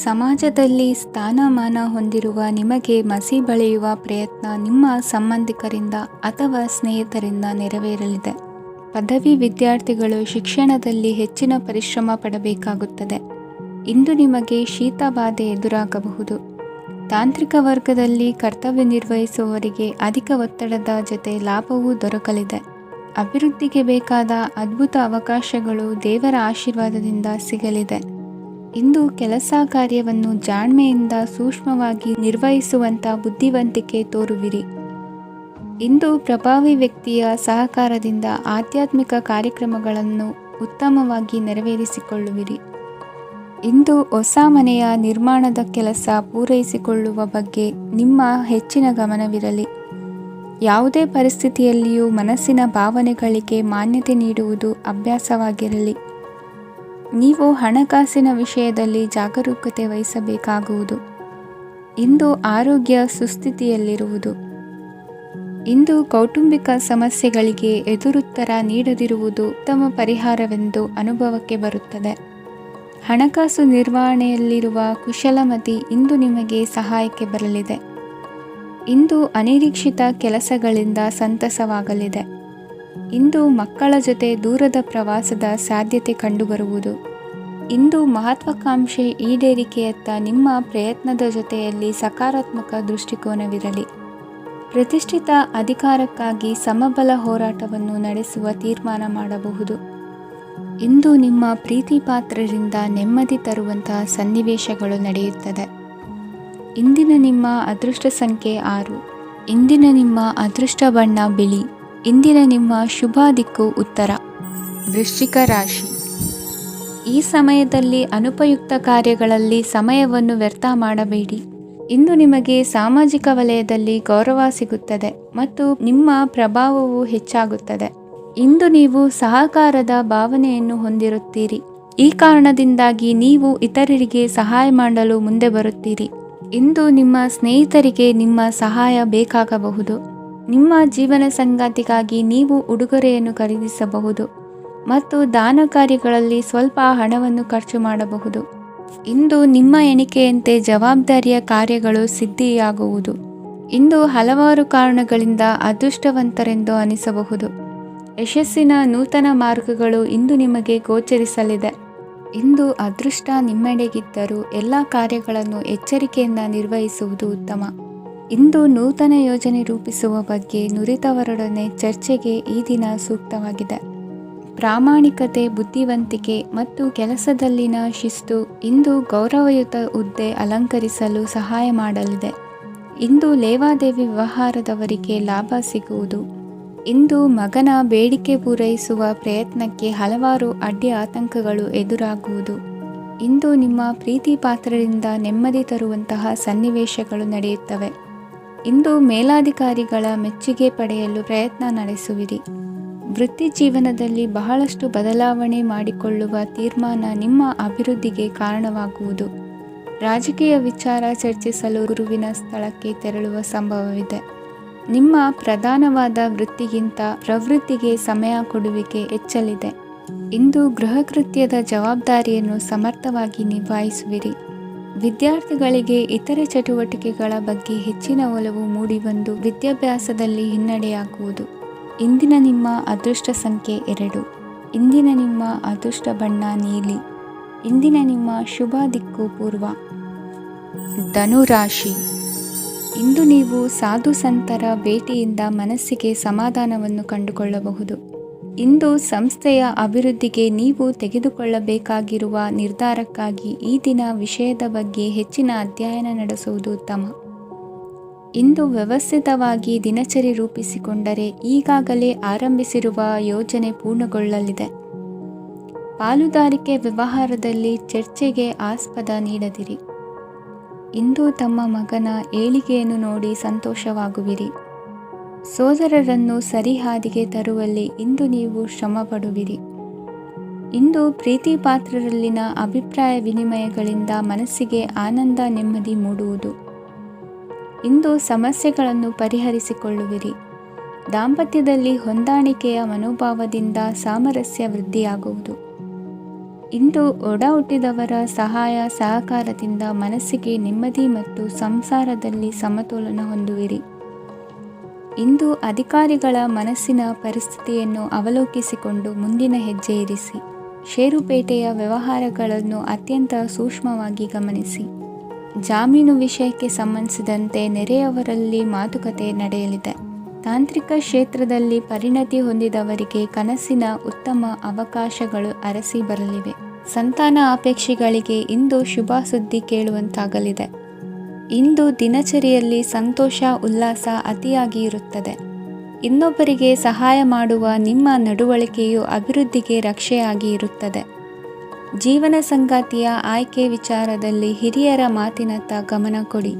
ಸಮಾಜದಲ್ಲಿ ಸ್ಥಾನಮಾನ ಹೊಂದಿರುವ ನಿಮಗೆ ಮಸಿ ಬಳಿಯುವ ಪ್ರಯತ್ನ ನಿಮ್ಮ ಸಂಬಂಧಿಕರಿಂದ ಅಥವಾ ಸ್ನೇಹಿತರಿಂದ ನೆರವೇರಲಿದೆ. ಪದವಿ ವಿದ್ಯಾರ್ಥಿಗಳು ಶಿಕ್ಷಣದಲ್ಲಿ ಹೆಚ್ಚಿನ ಪರಿಶ್ರಮ ಪಡಬೇಕಾಗುತ್ತದೆ. ಇಂದು ನಿಮಗೆ ಶೀತ ಬಾಧೆ ಎದುರಾಗಬಹುದು. ತಾಂತ್ರಿಕ ವರ್ಗದಲ್ಲಿ ಕರ್ತವ್ಯ ನಿರ್ವಹಿಸುವವರಿಗೆ ಅಧಿಕ ಒತ್ತಡದ ಜೊತೆ ಲಾಭವೂ ದೊರಕಲಿದೆ. ಅಭಿವೃದ್ಧಿಗೆ ಬೇಕಾದ ಅದ್ಭುತ ಅವಕಾಶಗಳು ದೇವರ ಆಶೀರ್ವಾದದಿಂದ ಸಿಗಲಿದೆ. ಇಂದು ಕೆಲಸ ಕಾರ್ಯವನ್ನು ಜಾಣ್ಮೆಯಿಂದ ಸೂಕ್ಷ್ಮವಾಗಿ ನಿರ್ವಹಿಸುವಂಥ ಬುದ್ಧಿವಂತಿಕೆ ತೋರುವಿರಿ. ಇಂದು ಪ್ರಭಾವಿ ವ್ಯಕ್ತಿಯ ಸಹಕಾರದಿಂದ ಆಧ್ಯಾತ್ಮಿಕ ಕಾರ್ಯಕ್ರಮಗಳನ್ನು ಉತ್ತಮವಾಗಿ ನೆರವೇರಿಸಿಕೊಳ್ಳುವಿರಿ. ಇಂದು ಹೊಸ ಮನೆಯ ನಿರ್ಮಾಣದ ಕೆಲಸ ಪೂರೈಸಿಕೊಳ್ಳುವ ಬಗ್ಗೆ ನಿಮ್ಮ ಹೆಚ್ಚಿನ ಗಮನವಿರಲಿ. ಯಾವುದೇ ಪರಿಸ್ಥಿತಿಯಲ್ಲಿಯೂ ಮನಸ್ಸಿನ ಭಾವನೆಗಳಿಗೆ ಮಾನ್ಯತೆ ನೀಡುವುದು ಅಭ್ಯಾಸವಾಗಿರಲಿ. ನೀವು ಹಣಕಾಸಿನ ವಿಷಯದಲ್ಲಿ ಜಾಗರೂಕತೆ ವಹಿಸಬೇಕಾಗುವುದು. ಇಂದು ಆರೋಗ್ಯ ಸುಸ್ಥಿತಿಯಲ್ಲಿರುವುದು. ಇಂದು ಕೌಟುಂಬಿಕ ಸಮಸ್ಯೆಗಳಿಗೆ ಎದುರುತ್ತರ ನೀಡದಿರುವುದು ಉತ್ತಮ ಪರಿಹಾರವೆಂದು ಅನುಭವಕ್ಕೆ ಬರುತ್ತದೆ. ಹಣಕಾಸು ನಿರ್ವಹಣೆಯಲ್ಲಿರುವ ಕುಶಲಮತಿ ಇಂದು ನಿಮಗೆ ಸಹಾಯಕ್ಕೆ ಬರಲಿದೆ. ಇಂದು ಅನಿರೀಕ್ಷಿತ ಕೆಲಸಗಳಿಂದ ಸಂತಸವಾಗಲಿದೆ. ಇಂದು ಮಕ್ಕಳ ಜೊತೆ ದೂರದ ಪ್ರವಾಸದ ಸಾಧ್ಯತೆ ಕಂಡುಬರುವುದು. ಇಂದು ಮಹತ್ವಾಕಾಂಕ್ಷೆ ಈಡೇರಿಕೆಯತ್ತ ನಿಮ್ಮ ಪ್ರಯತ್ನದ ಜೊತೆಯಲ್ಲಿ ಸಕಾರಾತ್ಮಕ ದೃಷ್ಟಿಕೋನವಿರಲಿ. ಪ್ರತಿಷ್ಠಿತ ಅಧಿಕಾರಕ್ಕಾಗಿ ಸಮಬಲ ಹೋರಾಟವನ್ನು ನಡೆಸುವ ತೀರ್ಮಾನ ಮಾಡಬಹುದು. ಇಂದು ನಿಮ್ಮ ಪ್ರೀತಿ ಪಾತ್ರರಿಂದ ನೆಮ್ಮದಿ ತರುವಂತಹ ಸನ್ನಿವೇಶಗಳು ನಡೆಯುತ್ತದೆ. ಇಂದಿನ ನಿಮ್ಮ ಅದೃಷ್ಟ ಸಂಖ್ಯೆ 6. ಇಂದಿನ ನಿಮ್ಮ ಅದೃಷ್ಟ ಬಣ್ಣ ಬಿಳಿ. ಇಂದಿನ ನಿಮ್ಮ ಶುಭ ದಿಕ್ಕು ಉತ್ತರ. ವೃಶ್ಚಿಕ ರಾಶಿ. ಈ ಸಮಯದಲ್ಲಿ ಅನುಪಯುಕ್ತ ಕಾರ್ಯಗಳಲ್ಲಿ ಸಮಯವನ್ನು ವ್ಯರ್ಥ ಮಾಡಬೇಡಿ. ಇಂದು ನಿಮಗೆ ಸಾಮಾಜಿಕ ವಲಯದಲ್ಲಿ ಗೌರವ ಸಿಗುತ್ತದೆ ಮತ್ತು ನಿಮ್ಮ ಪ್ರಭಾವವು ಹೆಚ್ಚಾಗುತ್ತದೆ. ಇಂದು ನೀವು ಸಹಕಾರದ ಭಾವನೆಯನ್ನು ಹೊಂದಿರುತ್ತೀರಿ. ಈ ಕಾರಣದಿಂದಾಗಿ ನೀವು ಇತರರಿಗೆ ಸಹಾಯ ಮಾಡಲು ಮುಂದೆ ಬರುತ್ತೀರಿ. ಇಂದು ನಿಮ್ಮ ಸ್ನೇಹಿತರಿಗೆ ನಿಮ್ಮ ಸಹಾಯ ಬೇಕಾಗಬಹುದು. ನಿಮ್ಮ ಜೀವನ ಸಂಗಾತಿಗಾಗಿ ನೀವು ಉಡುಗೊರೆಯನ್ನು ಖರೀದಿಸಬಹುದು ಮತ್ತು ದಾನ ಕಾರ್ಯಗಳಲ್ಲಿ ಸ್ವಲ್ಪ ಹಣವನ್ನು ಖರ್ಚು ಮಾಡಬಹುದು. ಇಂದು ನಿಮ್ಮ ಎಣಿಕೆಯಂತೆ ಜವಾಬ್ದಾರಿಯ ಕಾರ್ಯಗಳು ಸಿದ್ಧಿಯಾಗುವುದು. ಇಂದು ಹಲವಾರು ಕಾರಣಗಳಿಂದ ಅದೃಷ್ಟವಂತರೆಂದು ಅನಿಸಬಹುದು. ಯಶಸ್ಸಿನ ನೂತನ ಮಾರ್ಗಗಳು ಇಂದು ನಿಮಗೆ ಗೋಚರಿಸಲಿದೆ. ಇಂದು ಅದೃಷ್ಟ ನಿಮ್ಮೆಡೆಗಿದ್ದರೂ ಎಲ್ಲ ಕಾರ್ಯಗಳನ್ನು ಎಚ್ಚರಿಕೆಯಿಂದ ನಿರ್ವಹಿಸುವುದು ಉತ್ತಮ. ಇಂದು ನೂತನ ಯೋಜನೆ ರೂಪಿಸುವ ಬಗ್ಗೆ ನುರಿತವರೊಡನೆ ಚರ್ಚೆಗೆ ಈ ದಿನ ಸೂಕ್ತವಾಗಿದೆ. ಪ್ರಾಮಾಣಿಕತೆ, ಬುದ್ಧಿವಂತಿಕೆ ಮತ್ತು ಕೆಲಸದಲ್ಲಿನ ಶಿಸ್ತು ಇಂದು ಗೌರವಯುತ ಹುದ್ದೆ ಅಲಂಕರಿಸಲು ಸಹಾಯ ಮಾಡಲಿದೆ. ಇಂದು ಲೇವಾದೇವಿ ವ್ಯವಹಾರದವರಿಗೆ ಲಾಭ ಸಿಗುವುದು. ಇಂದು ಮಗನ ಬೇಡಿಕೆ ಪೂರೈಸುವ ಪ್ರಯತ್ನಕ್ಕೆ ಹಲವಾರು ಅಡ್ಡಿ ಆತಂಕಗಳು ಎದುರಾಗುವುದು. ಇಂದು ನಿಮ್ಮ ಪ್ರೀತಿ ಪಾತ್ರರಿಂದ ನೆಮ್ಮದಿ ತರುವಂತಹ ಸನ್ನಿವೇಶಗಳು ನಡೆಯುತ್ತವೆ. ಇಂದು ಮೇಲಾಧಿಕಾರಿಗಳ ಮೆಚ್ಚುಗೆ ಪಡೆಯಲು ಪ್ರಯತ್ನ ನಡೆಸುವಿರಿ. ವೃತ್ತಿ ಜೀವನದಲ್ಲಿ ಬಹಳಷ್ಟು ಬದಲಾವಣೆ ಮಾಡಿಕೊಳ್ಳುವ ತೀರ್ಮಾನ ನಿಮ್ಮ ಅಭಿವೃದ್ಧಿಗೆ ಕಾರಣವಾಗುವುದು. ರಾಜಕೀಯ ವಿಚಾರ ಚರ್ಚಿಸಲು ಗುರುವಿನ ಸ್ಥಳಕ್ಕೆ ತೆರಳುವ ಸಂಭವವಿದೆ. ನಿಮ್ಮ ಪ್ರಧಾನವಾದ ವೃತ್ತಿಗಿಂತ ಪ್ರವೃತ್ತಿಗೆ ಸಮಯ ಕೊಡುವಿಕೆ ಹೆಚ್ಚಲಿದೆ. ಇಂದು ಗೃಹ ಕೃತ್ಯದ ಜವಾಬ್ದಾರಿಯನ್ನು ಸಮರ್ಥವಾಗಿ ನಿಭಾಯಿಸುವಿರಿ. ವಿದ್ಯಾರ್ಥಿಗಳಿಗೆ ಇತರೆ ಚಟುವಟಿಕೆಗಳ ಬಗ್ಗೆ ಹೆಚ್ಚಿನ ಒಲವು ಮೂಡಿಬಂದು ವಿದ್ಯಾಭ್ಯಾಸದಲ್ಲಿ ಹಿನ್ನಡೆಯಾಗುವುದು. ಇಂದಿನ ನಿಮ್ಮ ಅದೃಷ್ಟ ಸಂಖ್ಯೆ 2. ಇಂದಿನ ನಿಮ್ಮ ಅದೃಷ್ಟ ಬಣ್ಣ ನೀಲಿ. ಇಂದಿನ ನಿಮ್ಮ ಶುಭ ದಿಕ್ಕು ಪೂರ್ವ. ಧನುರಾಶಿ. ಇಂದು ನೀವು ಸಾಧು ಸಂತರ ಭೇಟಿಯಿಂದ ಮನಸ್ಸಿಗೆ ಸಮಾಧಾನವನ್ನು ಕಂಡುಕೊಳ್ಳಬಹುದು. ಇಂದು ಸಂಸ್ಥೆಯ ಅಭಿವೃದ್ಧಿಗೆ ನೀವು ತೆಗೆದುಕೊಳ್ಳಬೇಕಾಗಿರುವ ನಿರ್ಧಾರಕ್ಕಾಗಿ ಈ ದಿನ ವಿಷಯದ ಬಗ್ಗೆ ಹೆಚ್ಚಿನ ಅಧ್ಯಯನ ನಡೆಸುವುದು ಉತ್ತಮ. ಇಂದು ವ್ಯವಸ್ಥಿತವಾಗಿ ದಿನಚರಿ ರೂಪಿಸಿಕೊಂಡರೆ ಈಗಾಗಲೇ ಆರಂಭಿಸಿರುವ ಯೋಜನೆ ಪೂರ್ಣಗೊಳ್ಳಲಿದೆ. ಪಾಲುದಾರಿಕೆ ವ್ಯವಹಾರದಲ್ಲಿ ಚರ್ಚೆಗೆ ಆಸ್ಪದ ನೀಡದಿರಿ. ಇಂದು ತಮ್ಮ ಮಗನ ಏಳಿಗೆಯನ್ನು ನೋಡಿ ಸಂತೋಷವಾಗುವಿರಿ. ಸೋದರರನ್ನು ಸರಿಹಾದಿಗೆ ತರುವಲ್ಲಿ ಇಂದು ನೀವು ಶ್ರಮಪಡುವಿರಿ. ಇಂದು ಪ್ರೀತಿ ಪಾತ್ರರಲ್ಲಿನ ಅಭಿಪ್ರಾಯ ವಿನಿಮಯಗಳಿಂದ ಮನಸ್ಸಿಗೆ ಆನಂದ ನೆಮ್ಮದಿ ಮೂಡುವುದು. ಇಂದು ಸಮಸ್ಯೆಗಳನ್ನು ಪರಿಹರಿಸಿಕೊಳ್ಳುವಿರಿ. ದಾಂಪತ್ಯದಲ್ಲಿ ಹೊಂದಾಣಿಕೆಯ ಮನೋಭಾವದಿಂದ ಸಾಮರಸ್ಯ ವೃದ್ಧಿಯಾಗುವುದು. ಇಂದು ಒಡ ಹುಟ್ಟಿದವರ ಸಹಾಯ ಸಹಕಾರದಿಂದ ಮನಸ್ಸಿಗೆ ನೆಮ್ಮದಿ ಮತ್ತು ಸಂಸಾರದಲ್ಲಿ ಸಮತೋಲನ ಹೊಂದುವಿರಿ. ಇಂದು ಅಧಿಕಾರಿಗಳ ಮನಸ್ಸಿನ ಪರಿಸ್ಥಿತಿಯನ್ನು ಅವಲೋಕಿಸಿಕೊಂಡು ಮುಂದಿನ ಹೆಜ್ಜೆ ಇರಿಸಿ. ಷೇರುಪೇಟೆಯ ವ್ಯವಹಾರಗಳನ್ನು ಅತ್ಯಂತ ಸೂಕ್ಷ್ಮವಾಗಿ ಗಮನಿಸಿ. ಜಾಮೀನು ವಿಷಯಕ್ಕೆ ಸಂಬಂಧಿಸಿದಂತೆ ನೆರೆಯವರಲ್ಲಿ ಮಾತುಕತೆ ನಡೆಯಲಿದೆ. ತಾಂತ್ರಿಕ ಕ್ಷೇತ್ರದಲ್ಲಿ ಪರಿಣತಿ ಹೊಂದಿದವರಿಗೆ ಕನಸಿನ ಉತ್ತಮ ಅವಕಾಶಗಳು ಅರಸಿ ಬರಲಿವೆ. ಸಂತಾನ ಅಪೇಕ್ಷೆಗಳಿಗೆ ಇಂದು ಶುಭ ಸುದ್ದಿ ಕೇಳುವಂತಾಗಲಿದೆ. ಇಂದು ದಿನಚರಿಯಲ್ಲಿ ಸಂತೋಷ ಉಲ್ಲಾಸ ಅತಿಯಾಗಿ ಇರುತ್ತದೆ. ಇನ್ನೊಬ್ಬರಿಗೆ ಸಹಾಯ ಮಾಡುವ ನಿಮ್ಮ ನಡವಳಿಕೆಯು ಅಭಿವೃದ್ಧಿಗೆ ರಕ್ಷೆಯಾಗಿ ಇರುತ್ತದೆ. ಜೀವನ ಸಂಗಾತಿಯ ಆಯ್ಕೆ ವಿಚಾರದಲ್ಲಿ ಹಿರಿಯರ ಮಾತಿನತ್ತ ಗಮನ ಕೊಡಿ.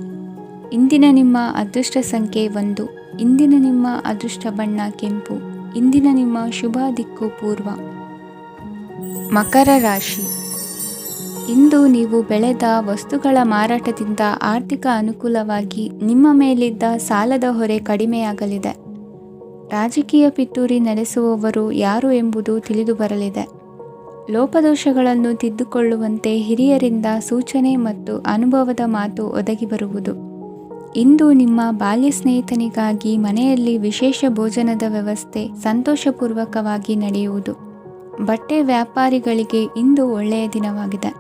ಇಂದಿನ ನಿಮ್ಮ ಅದೃಷ್ಟ ಸಂಖ್ಯೆ 1. ಇಂದಿನ ನಿಮ್ಮ ಅದೃಷ್ಟ ಬಣ್ಣ ಕೆಂಪು. ಇಂದಿನ ನಿಮ್ಮ ಶುಭ ದಿಕ್ಕು ಪೂರ್ವ. ಮಕರ ರಾಶಿ. ಇಂದು ನೀವು ಬೆಳೆದ ವಸ್ತುಗಳ ಮಾರಾಟದಿಂದ ಆರ್ಥಿಕ ಅನುಕೂಲವಾಗಿ ನಿಮ್ಮ ಮೇಲಿದ್ದ ಸಾಲದ ಹೊರೆ ಕಡಿಮೆಯಾಗಲಿದೆ. ರಾಜಕೀಯ ಪಿತೂರಿ ನಡೆಸುವವರು ಯಾರು ಎಂಬುದು ತಿಳಿದು ಬರಲಿದೆ. ಲೋಪದೋಷಗಳನ್ನು ತಿದ್ದುಕೊಳ್ಳುವಂತೆ ಹಿರಿಯರಿಂದ ಸೂಚನೆ ಮತ್ತು ಅನುಭವದ ಮಾತು ಒದಗಿ ಬರುವುದು. ಇಂದು ನಿಮ್ಮ ಬಾಲ್ಯ ಸ್ನೇಹಿತನಿಗಾಗಿ ಮನೆಯಲ್ಲಿ ವಿಶೇಷ ಭೋಜನದ ವ್ಯವಸ್ಥೆ ಸಂತೋಷಪೂರ್ವಕವಾಗಿ ನಡೆಯುವುದು. ಬಟ್ಟೆ ವ್ಯಾಪಾರಿಗಳಿಗೆ ಇಂದು ಒಳ್ಳೆಯ ದಿನವಾಗಿದೆ.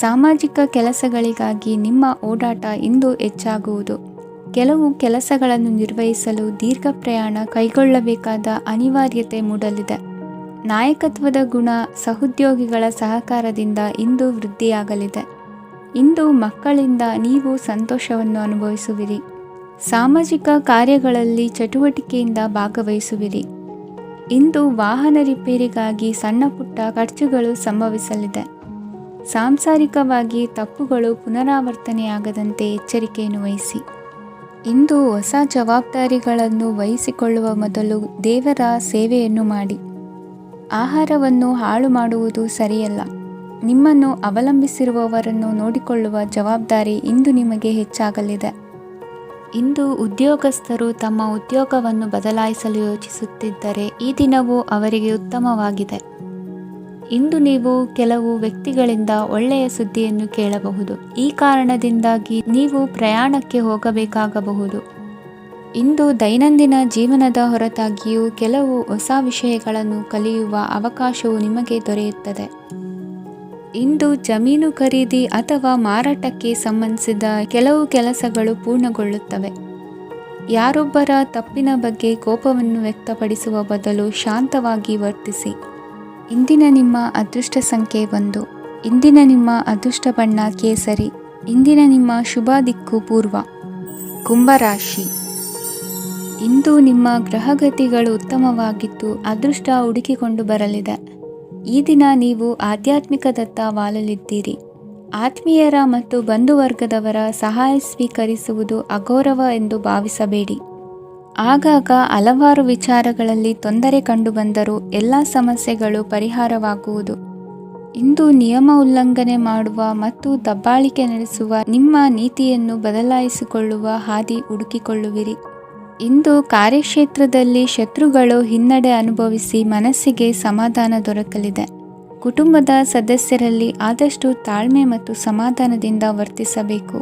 ಸಾಮಾಜಿಕ ಕೆಲಸಗಳಿಗಾಗಿ ನಿಮ್ಮ ಓಡಾಟ ಇಂದು ಹೆಚ್ಚಾಗುವುದು. ಕೆಲವು ಕೆಲಸಗಳನ್ನು ನಿರ್ವಹಿಸಲು ದೀರ್ಘ ಪ್ರಯಾಣ ಕೈಗೊಳ್ಳಬೇಕಾದ ಅನಿವಾರ್ಯತೆ ಮೂಡಲಿದೆ. ನಾಯಕತ್ವದ ಗುಣ ಸಹೋದ್ಯೋಗಿಗಳ ಸಹಕಾರದಿಂದ ಇಂದು ವೃದ್ಧಿಯಾಗಲಿದೆ. ಇಂದು ಮಕ್ಕಳಿಂದ ನೀವು ಸಂತೋಷವನ್ನು ಅನುಭವಿಸುವಿರಿ. ಸಾಮಾಜಿಕ ಕಾರ್ಯಗಳಲ್ಲಿ ಚಟುವಟಿಕೆಯಿಂದ ಭಾಗವಹಿಸುವಿರಿ. ಇಂದು ವಾಹನ ರಿಪೇರಿಗಾಗಿ ಸಣ್ಣ ಪುಟ್ಟ ಖರ್ಚುಗಳು ಸಂಭವಿಸಲಿದೆ. ಸಾಂಸಾರಿಕವಾಗಿ ತಪ್ಪುಗಳು ಪುನರಾವರ್ತನೆಯಾಗದಂತೆ ಎಚ್ಚರಿಕೆಯನ್ನು ವಹಿಸಿ. ಇಂದು ಹೊಸ ಜವಾಬ್ದಾರಿಗಳನ್ನು ವಹಿಸಿಕೊಳ್ಳುವ ಮೊದಲು ದೇವರ ಸೇವೆಯನ್ನು ಮಾಡಿ. ಆಹಾರವನ್ನು ಹಾಳು ಮಾಡುವುದು ಸರಿಯಲ್ಲ. ನಿಮ್ಮನ್ನು ಅವಲಂಬಿಸಿರುವವರನ್ನು ನೋಡಿಕೊಳ್ಳುವ ಜವಾಬ್ದಾರಿ ಇಂದು ನಿಮಗೆ ಹೆಚ್ಚಾಗಲಿದೆ. ಇಂದು ಉದ್ಯೋಗಸ್ಥರು ತಮ್ಮ ಉದ್ಯೋಗವನ್ನು ಬದಲಾಯಿಸಲು ಯೋಚಿಸುತ್ತಿದ್ದರೆ ಈ ದಿನವೂ ಅವರಿಗೆ ಉತ್ತಮವಾಗಿದೆ. ಇಂದು ನೀವು ಕೆಲವು ವ್ಯಕ್ತಿಗಳಿಂದ ಒಳ್ಳೆಯ ಸುದ್ದಿಯನ್ನು ಕೇಳಬಹುದು. ಈ ಕಾರಣದಿಂದಾಗಿ ನೀವು ಪ್ರಯಾಣಕ್ಕೆ ಹೋಗಬೇಕಾಗಬಹುದು. ಇಂದು ದೈನಂದಿನ ಜೀವನದ ಹೊರತಾಗಿಯೂ ಕೆಲವು ಹೊಸ ವಿಷಯಗಳನ್ನು ಕಲಿಯುವ ಅವಕಾಶವು ನಿಮಗೆ ದೊರೆಯುತ್ತದೆ. ಇಂದು ಜಮೀನು ಖರೀದಿ ಅಥವಾ ಮಾರಾಟಕ್ಕೆ ಸಂಬಂಧಿಸಿದ ಕೆಲವು ಕೆಲಸಗಳು ಪೂರ್ಣಗೊಳ್ಳುತ್ತವೆ. ಯಾರೊಬ್ಬರ ತಪ್ಪಿನ ಬಗ್ಗೆ ಕೋಪವನ್ನು ವ್ಯಕ್ತಪಡಿಸುವ ಬದಲು ಶಾಂತವಾಗಿ ವರ್ತಿಸಿ. ಇಂದಿನ ನಿಮ್ಮ ಅದೃಷ್ಟ ಸಂಖ್ಯೆ 1. ಇಂದಿನ ನಿಮ್ಮ ಅದೃಷ್ಟ ಬಣ್ಣ ಕೇಸರಿ. ಇಂದಿನ ನಿಮ್ಮ ಶುಭ ದಿಕ್ಕು ಪೂರ್ವ. ಕುಂಭರಾಶಿ. ಇಂದು ನಿಮ್ಮ ಗ್ರಹಗತಿಗಳು ಉತ್ತಮವಾಗಿದ್ದು ಅದೃಷ್ಟ ಹುಡುಕಿಕೊಂಡು ಬರಲಿದೆ. ಈ ದಿನ ನೀವು ಆಧ್ಯಾತ್ಮಿಕದತ್ತ ವಾಲಲಿದ್ದೀರಿ. ಆತ್ಮೀಯರ ಮತ್ತು ಬಂಧುವರ್ಗದವರ ಸಹಾಯ ಸ್ವೀಕರಿಸುವುದು ಅಗೌರವ ಎಂದು ಭಾವಿಸಬೇಡಿ. ಆಗಾಗ ಹಲವಾರು ವಿಚಾರಗಳಲ್ಲಿ ತೊಂದರೆ ಕಂಡುಬಂದರೂ ಎಲ್ಲ ಸಮಸ್ಯೆಗಳು ಪರಿಹಾರವಾಗುವುದು. ಇಂದು ನಿಯಮ ಉಲ್ಲಂಘನೆ ಮಾಡುವ ಮತ್ತು ದಬ್ಬಾಳಿಕೆ ನಡೆಸುವ ನಿಮ್ಮ ನೀತಿಯನ್ನು ಬದಲಾಯಿಸಿಕೊಳ್ಳುವ ಹಾದಿ ಹುಡುಕಿಕೊಳ್ಳುವಿರಿ. ಇಂದು ಕಾರ್ಯಕ್ಷೇತ್ರದಲ್ಲಿ ಶತ್ರುಗಳು ಹಿನ್ನಡೆ ಅನುಭವಿಸಿ ಮನಸ್ಸಿಗೆ ಸಮಾಧಾನ ದೊರಕಲಿದೆ. ಕುಟುಂಬದ ಸದಸ್ಯರಲ್ಲಿ ಆದಷ್ಟು ತಾಳ್ಮೆ ಮತ್ತು ಸಮಾಧಾನದಿಂದ ವರ್ತಿಸಬೇಕು.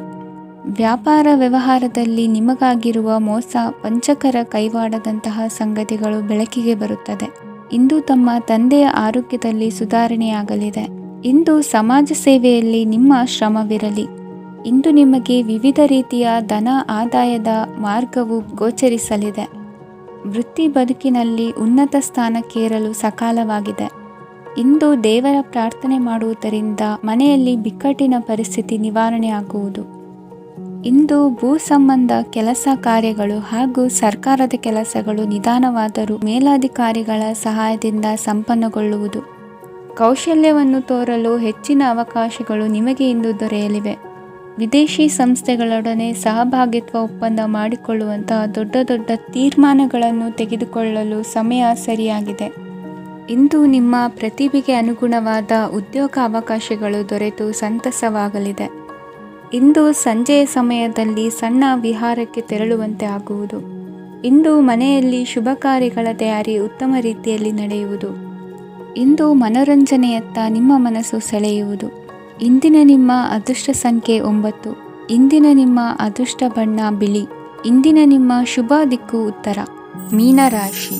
ವ್ಯಾಪಾರ ವ್ಯವಹಾರದಲ್ಲಿ ನಿಮಗಾಗಿರುವ ಮೋಸ, ವಂಚಕರ ಕೈವಾಡದಂತಹ ಸಂಗತಿಗಳು ಬೆಳಕಿಗೆ ಬರುತ್ತದೆ. ಇಂದು ತಮ್ಮ ತಂದೆಯ ಆರೋಗ್ಯದಲ್ಲಿ ಸುಧಾರಣೆಯಾಗಲಿದೆ. ಇಂದು ಸಮಾಜ ಸೇವೆಯಲ್ಲಿ ನಿಮ್ಮ ಶ್ರಮವಿರಲಿ. ಇಂದು ನಿಮಗೆ ವಿವಿಧ ರೀತಿಯ ಧನ ಆದಾಯದ ಮಾರ್ಗವು ಗೋಚರಿಸಲಿದೆ. ವೃತ್ತಿ ಬದುಕಿನಲ್ಲಿ ಉನ್ನತ ಸ್ಥಾನಕ್ಕೇರಲು ಸಕಾಲವಾಗಿದೆ. ಇಂದು ದೇವರ ಪ್ರಾರ್ಥನೆ ಮಾಡುವುದರಿಂದ ಮನೆಯಲ್ಲಿ ಬಿಕ್ಕಟ್ಟಿನ ಪರಿಸ್ಥಿತಿ ನಿವಾರಣೆಯಾಗುವುದು. ಇಂದು ಭೂ ಸಂಬಂಧ ಕೆಲಸ ಕಾರ್ಯಗಳು ಹಾಗೂ ಸರ್ಕಾರದ ಕೆಲಸಗಳು ನಿಧಾನವಾದರೂ ಮೇಲಾಧಿಕಾರಿಗಳ ಸಹಾಯದಿಂದ ಸಂಪನ್ನಗೊಳ್ಳುವುದು. ಕೌಶಲ್ಯವನ್ನು ತೋರಲು ಹೆಚ್ಚಿನ ಅವಕಾಶಗಳು ನಿಮಗೆ ಇಂದು ದೊರೆಯಲಿವೆ. ವಿದೇಶಿ ಸಂಸ್ಥೆಗಳೊಡನೆ ಸಹಭಾಗಿತ್ವ ಒಪ್ಪಂದ ಮಾಡಿಕೊಳ್ಳುವಂತಹ ದೊಡ್ಡ ದೊಡ್ಡ ತೀರ್ಮಾನಗಳನ್ನು ತೆಗೆದುಕೊಳ್ಳಲು ಸಮಯ ಸರಿಯಾಗಿದೆ. ಇಂದು ನಿಮ್ಮ ಪ್ರತಿಭೆಗೆ ಅನುಗುಣವಾದ ಉದ್ಯೋಗ ಅವಕಾಶಗಳು ದೊರೆತು ಸಂತಸವಾಗಲಿದೆ. ಇಂದು ಸಂಜೆಯ ಸಮಯದಲ್ಲಿ ಸಣ್ಣ ವಿಹಾರಕ್ಕೆ ತೆರಳುವಂತೆ ಆಗುವುದು. ಇಂದು ಮನೆಯಲ್ಲಿ ಶುಭ ಕಾರ್ಯಗಳ ತಯಾರಿ ಉತ್ತಮ ರೀತಿಯಲ್ಲಿ ನಡೆಯುವುದು. ಇಂದು ಮನೋರಂಜನೆಯತ್ತ ನಿಮ್ಮ ಮನಸ್ಸು ಸೆಳೆಯುವುದು. ಇಂದಿನ ನಿಮ್ಮ ಅದೃಷ್ಟ ಸಂಖ್ಯೆ 9. ಇಂದಿನ ನಿಮ್ಮ ಅದೃಷ್ಟ ಬಣ್ಣ ಬಿಳಿ. ಇಂದಿನ ನಿಮ್ಮ ಶುಭ ದಿಕ್ಕು ಉತ್ತರ. ಮೀನರಾಶಿ.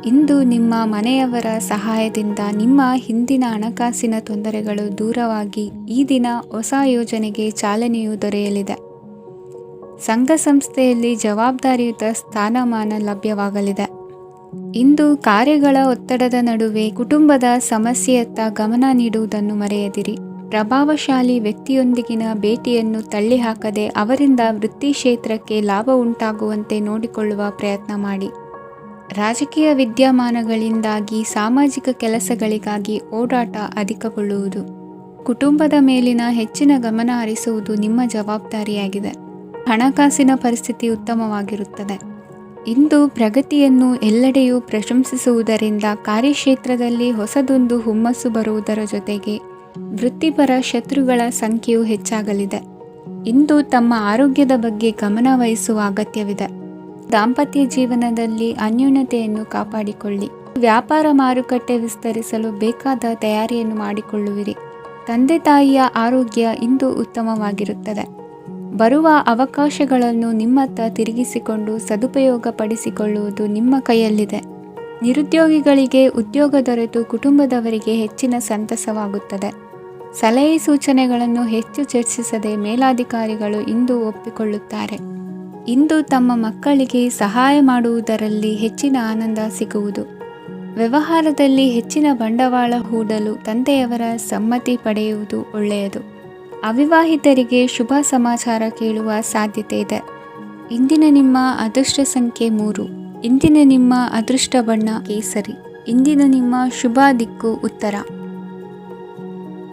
ಇಂದು ನಿಮ್ಮ ಮನೆಯವರ ಸಹಾಯದಿಂದ ನಿಮ್ಮ ಹಿಂದಿನ ಹಣಕಾಸಿನ ತೊಂದರೆಗಳು ದೂರವಾಗಿ ಈ ದಿನ ಹೊಸ ಯೋಜನೆಗೆ ಚಾಲನೆಯು ದೊರೆಯಲಿದೆ. ಸಂಘ ಸಂಸ್ಥೆಯಲ್ಲಿ ಜವಾಬ್ದಾರಿಯುತ ಸ್ಥಾನಮಾನ ಲಭ್ಯವಾಗಲಿದೆ. ಇಂದು ಕಾರ್ಯಗಳ ಒತ್ತಡದ ನಡುವೆ ಕುಟುಂಬದ ಸಮಸ್ಯೆಯತ್ತ ಗಮನ ನೀಡುವುದನ್ನು ಮರೆಯದಿರಿ. ಪ್ರಭಾವಶಾಲಿ ವ್ಯಕ್ತಿಯೊಂದಿಗಿನ ಭೇಟಿಯನ್ನು ತಳ್ಳಿಹಾಕದೆ ಅವರಿಂದ ವೃತ್ತಿ ಕ್ಷೇತ್ರಕ್ಕೆ ಲಾಭ ಉಂಟಾಗುವಂತೆ ನೋಡಿಕೊಳ್ಳುವ ಪ್ರಯತ್ನ ಮಾಡಿ. ರಾಜಕೀಯ ವಿದ್ಯಮಾನಗಳಿಂದಾಗಿ ಸಾಮಾಜಿಕ ಕೆಲಸಗಳಿಗಾಗಿ ಓಡಾಟ ಅಧಿಕಗೊಳ್ಳುವುದು. ಕುಟುಂಬದ ಮೇಲಿನ ಹೆಚ್ಚಿನ ಗಮನ ಹರಿಸುವುದು ನಿಮ್ಮ ಜವಾಬ್ದಾರಿಯಾಗಿದೆ. ಹಣಕಾಸಿನ ಪರಿಸ್ಥಿತಿ ಉತ್ತಮವಾಗಿರುತ್ತದೆ. ಇಂದು ಪ್ರಗತಿಯನ್ನು ಎಲ್ಲೆಡೆಯೂ ಪ್ರಶಂಸಿಸುವುದರಿಂದ ಕಾರ್ಯಕ್ಷೇತ್ರದಲ್ಲಿ ಹೊಸದೊಂದು ಹುಮ್ಮಸ್ಸು ಬರುವುದರ ಜೊತೆಗೆ ವೃತ್ತಿಪರ ಶತ್ರುಗಳ ಸಂಖ್ಯೆಯು ಹೆಚ್ಚಾಗಲಿದೆ. ಇಂದು ತಮ್ಮ ಆರೋಗ್ಯದ ಬಗ್ಗೆ ಗಮನ ವಹಿಸುವ ಅಗತ್ಯವಿದೆ. ದಾಂಪತ್ಯ ಜೀವನದಲ್ಲಿ ಅನ್ಯೋನ್ಯತೆಯನ್ನು ಕಾಪಾಡಿಕೊಳ್ಳಿ. ವ್ಯಾಪಾರ ಮಾರುಕಟ್ಟೆ ವಿಸ್ತರಿಸಲು ಬೇಕಾದ ತಯಾರಿಯನ್ನು ಮಾಡಿಕೊಳ್ಳುವಿರಿ. ತಂದೆ ತಾಯಿಯ ಆರೋಗ್ಯ ಇಂದು ಉತ್ತಮವಾಗಿರುತ್ತದೆ. ಬರುವ ಅವಕಾಶಗಳನ್ನು ನಿಮ್ಮತ್ತ ತಿರುಗಿಸಿಕೊಂಡು ಸದುಪಯೋಗಪಡಿಸಿಕೊಳ್ಳುವುದು ನಿಮ್ಮ ಕೈಯಲ್ಲಿದೆ. ನಿರುದ್ಯೋಗಿಗಳಿಗೆ ಉದ್ಯೋಗ ದೊರೆತು ಕುಟುಂಬದವರಿಗೆ ಹೆಚ್ಚಿನ ಸಂತಸವಾಗುತ್ತದೆ. ಸಲಹೆ ಸೂಚನೆಗಳನ್ನು ಹೆಚ್ಚು ಚರ್ಚಿಸದೆ ಮೇಲಾಧಿಕಾರಿಗಳು ಇಂದು ಒಪ್ಪಿಕೊಳ್ಳುತ್ತಾರೆ. ಇಂದು ತಮ್ಮ ಮಕ್ಕಳಿಗೆ ಸಹಾಯ ಮಾಡುವುದರಲ್ಲಿ ಹೆಚ್ಚಿನ ಆನಂದ ಸಿಗುವುದು. ವ್ಯವಹಾರದಲ್ಲಿ ಹೆಚ್ಚಿನ ಬಂಡವಾಳ ಹೂಡಲು ತಂದೆಯವರ ಸಮ್ಮತಿ ಪಡೆಯುವುದು ಒಳ್ಳೆಯದು. ಅವಿವಾಹಿತರಿಗೆ ಶುಭ ಸಮಾಚಾರ ಕೇಳುವ ಸಾಧ್ಯತೆ ಇದೆ. ಇಂದಿನ ನಿಮ್ಮ ಅದೃಷ್ಟ ಸಂಖ್ಯೆ 3. ಇಂದಿನ ನಿಮ್ಮ ಅದೃಷ್ಟ ಬಣ್ಣ ಕೇಸರಿ. ಇಂದಿನ ನಿಮ್ಮ ಶುಭ ದಿಕ್ಕು ಉತ್ತರ.